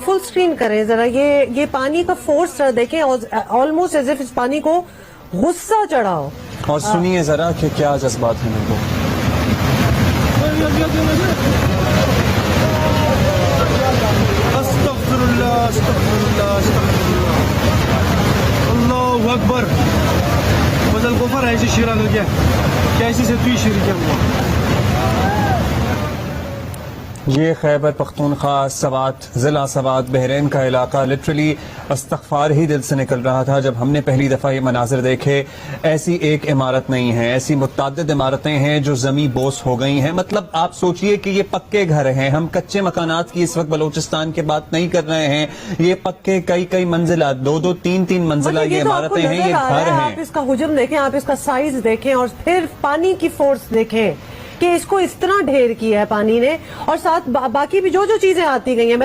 Full screen کریں ذرا, یہ پانی کا فورس دیکھیں, آلموسٹ ایز اف اس پانی کو غصہ چڑھا ہو. اور سنیے ذرا کہ کیا جذبات ہیں ان کو. استغفر اللہ استغفر اللہ استغفر اللہ اللہ اکبر. بدل گفر ایسی شیرہ لگیا کیسی سے توی شیری کیا ہوا. یہ خیبر پختونخوا سوات ضلع سوات بحرین کا علاقہ لٹرلی استغفار ہی دل سے نکل رہا تھا جب ہم نے پہلی دفعہ یہ مناظر دیکھے. ایسی ایک عمارت نہیں ہے, ایسی متعدد عمارتیں ہیں جو زمیں بوس ہو گئی ہیں. مطلب آپ سوچئے کہ یہ پکے گھر ہیں, ہم کچے مکانات کی اس وقت بلوچستان کے بات نہیں کر رہے ہیں. یہ پکے کئی منزلہ, دو تین منزلہ یہ عمارتیں ہیں, یہ گھر ہیں. آپ اس کا حجم دیکھیں, آپ اس کا سائز دیکھیں, اور پھر پانی کی فورس دیکھیں کہ اس کو اس طرح ڈھیر کیا ہے پانی نے, اور ساتھ باقی بھی جو چیزیں آتی گئی ہیں. میں